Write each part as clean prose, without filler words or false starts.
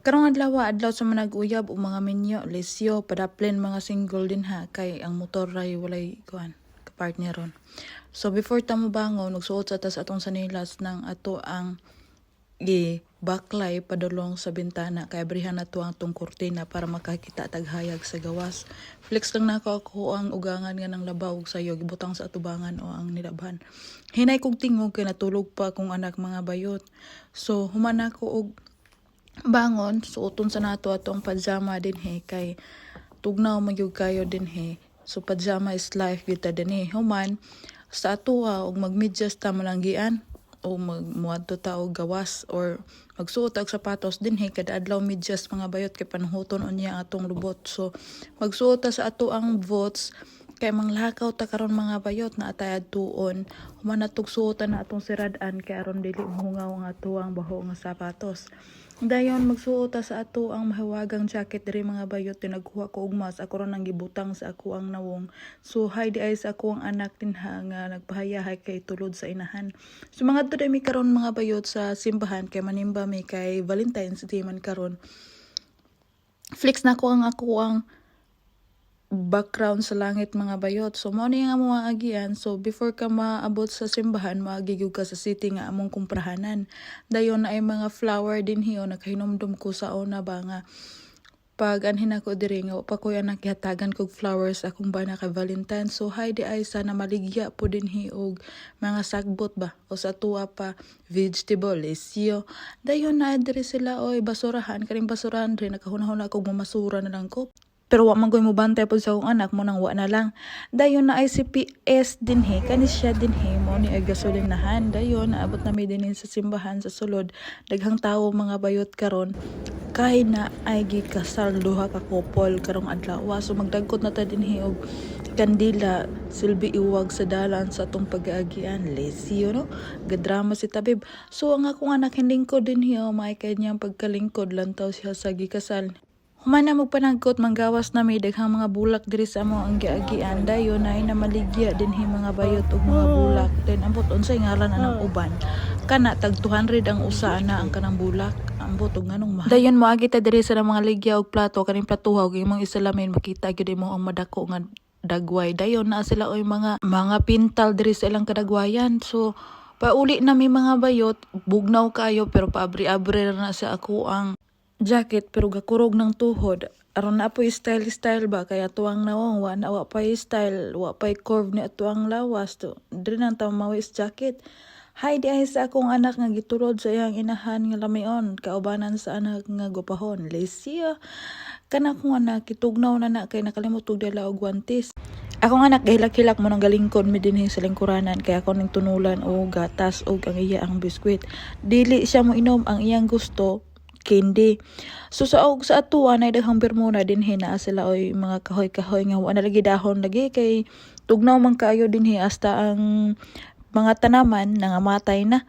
Karong adlaw sa manag-uyab o mga minyo, lesyo, padaplen mga single din ha kay ang motor ray walay kuan kapartner ron. So before ta mo bangon, nagsuot sa tas atong sanilas ng ato ang baklay padulong sa bintana kay abrihan nato ang tong kurtina para makakita taghayag sa gawas. Flex lang nako ako ang ugangan nga ng labaw sayo gibutang sa atubangan o ang nilabhan. Hinay kog tingog kay natulog pa akong anak mga bayot. So human ako og bangon, suoton sa nato atong pajama din he kay tugnaw magyug kayo din he. So pajama is life kita din he. Human sa atoa og magmedyas ta malanggian o magmuadto ta og gawas or magsuot og sapatos din he kada adlaw medyas mga bayot kay panhuton unya atong lubot. So magsuot ta sa ato ang votes kay manglakaw ta karon mga bayot na atay adtuon. Human natug suotan na atong sirad-an kay aron dili mohungaw ang ato ang baho nga sapatos. Dayon magsuot ta sa ato ang mahiwagang jacket diri mga bayot tinagkuha ko og mas ako ron ang gibutang sa ako ang nawong. So hi di ay sa ako ang anak din ha nga nagpahayahay kay tulod sa inahan. So mga to mi karon mga bayot sa simbahan kay manimba mi kay Valentine's Day man karon. Flex na ko ang background sa langit mga bayot. So mo ni nga mga agian. So before ka maabot sa simbahan, maagigug ka sa city nga among kumprahanan. Dayon na ay mga flower din hiyo nakahinomdom ko sa una ba nga pag anhin ako diri nga pa ko anak gihatagan kog flowers akong bana kay Valentine. So hi di ay sana maligya po din hiog mga sagbot ba o sa tuwa pa vegetable lesyo. Dayon na diri sila oy basurahan kaning basurahan rin nakahunahuna kog mamasura na lang ko. Pero wa man koy mo bantay pud sa akong anak mo nang wa na lang. Dayon na ICPS din he, kani siya din he mo ni ay gasolinahan. Dayon naabot na mi din sa simbahan sa sulod. Daghang tawo mga bayot karon kay na ay gikasal duha ka couple karong adlaw. So magdagkot na ta din he og kandila silbi iwag sa dalan sa atong pag-aagian. Lazy no? Gadrama si tabib. So ang akong anak hinlingkod din he may kanyang pagkalingkod lantaw siya sa gikasal. Human na magpanagkot manggawas na may daghang mga bulak diri sa amo ang giagian dayon na maligya din hi mga bayot og mga bulak then ambot unsay ngalan anang uban kana tag 200 ang usa na ang kanang bulak ambot og nganong mahal dayon moagi ta diri sa mga ligya og plato kaning platuhaw og imong isalamin makita gyud mo ang madako nga dagway dayon na sila oy mga pintal diri sa ilang kadagwayan. So pauli na mi mga bayot bugnaw kayo pero paabri-abri na sa ako ang jacket pero gakurog ng tuhod aron na po style ba kaya tuwang nawong wa pa style wa pa curve ni tuwang lawas to diri nang tamawis jacket. Hi di ay sa akong anak nga gitulod sa iyang inahan nga lamion kaubanan sa anak nga gopahon lesya kana kong anak kitugnaw na kay nakalimot og dala og guantes. Akong anak gahilak-hilak mo nang galingkod mi dinhi sa lingkuranan kaya ako ning tunulan og gatas og ang iya ang biskwit dili siya mo inom ang iyang gusto candy. So sa atuwa na daghang bermuna din hina sila oy mga kahoy-kahoy nga wa na lagi dahon lagi kay tugnaw man kaayo din hasta ang mga tanaman nangamatay na.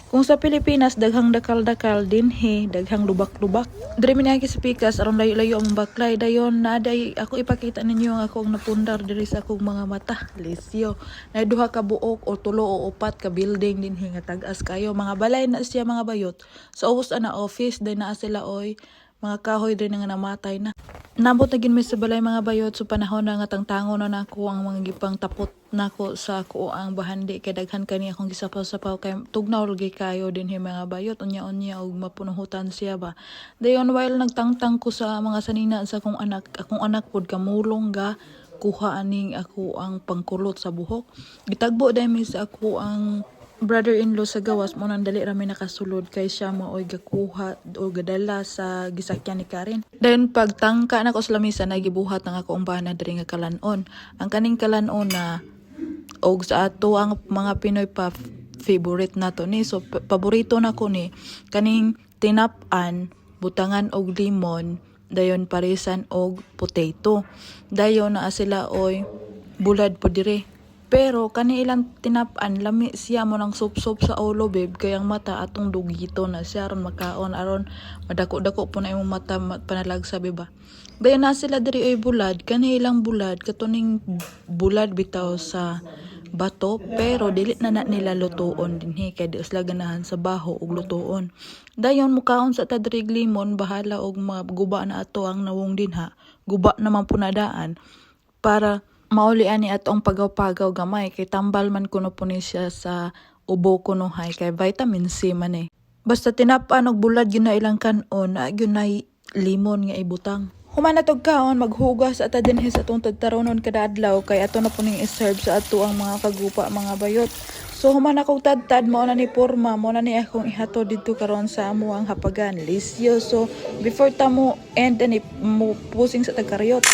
Kung sa Pilipinas daghang dakal-dakal din daghang lubak-lubak. Diri mi sa pikas aron layo-layo ang baklay dayon naday ako ipakita ninyo ang akong napundar diri sa akong mga mata. Lesyo. Na duha ka buok o tulo o upat ka building din nga tag-as kayo. Mga balay na siya mga bayot. Sa ubos ana office day na sila oy mga kahoy din nga namatay na. Nabot na gid mi sa balay mga bayot so panahon na nga tangtangon na nako ang mga gipang tapot nako sa ko ang bahandi kay daghan kani akong gisapaw-sapaw kay tugnaw lagi kayo din mga bayot unya-unya og mapunuhutan siya ba. Dayon while nagtangtang ko sa mga sanina sa akong anak pud kamulong ga kuha aning ako ang pangkulot sa buhok. Gitagbo dai mi sa ako ang brother-in-law sa gawas mo nang dali rami nakasulod kay siya maoy gakuha o gadala sa gisakyan ni Karen. Then pagtangka na ko sa lamisa nagibuhat ng ako ang bana diri nga kalanon. Ang kaning kalanon na og sa ato ang mga Pinoy pa favorite nato ni so paborito na ko ni kaning tinap-an butangan og limon dayon parisan og potato. Dayon na sila oy bulad po dire. Pero kani ilang tinap-an lami siya mo nang sup-sup sa ulo babe kay ang mata atong dugito na siya aron makaon aron madako-dako po na imong mata panalagsa ba. Dayon na sila diri ay bulad kani ilang bulad katuning bulad bitaw sa bato pero dili na nila lutuon dinhi kay di sila ganahan sa baho ug lutuon. Dayon mukaon sa tadrig limon bahala og guba na ato ang nawong dinha. Guba naman punadaan para maulian ni atong pagaw-pagaw gamay kay tambal man kuno po ni siya sa ubo kuno hay kay vitamin C man eh. Basta tinap-an og bulad yun na ilang kanon na yun na limon nga ibutang. Human na tog kaon maghugas at dinhi sa atong tagtaronon kada adlaw kay ato na po ning iserve sa ato ang mga kagupa mga bayot. So human akong tadtad mo na ni porma mo na ni akong ihato dito karon sa amuang hapagan lisyo. So before ta mo end ani mo pusing sa tagkaryot.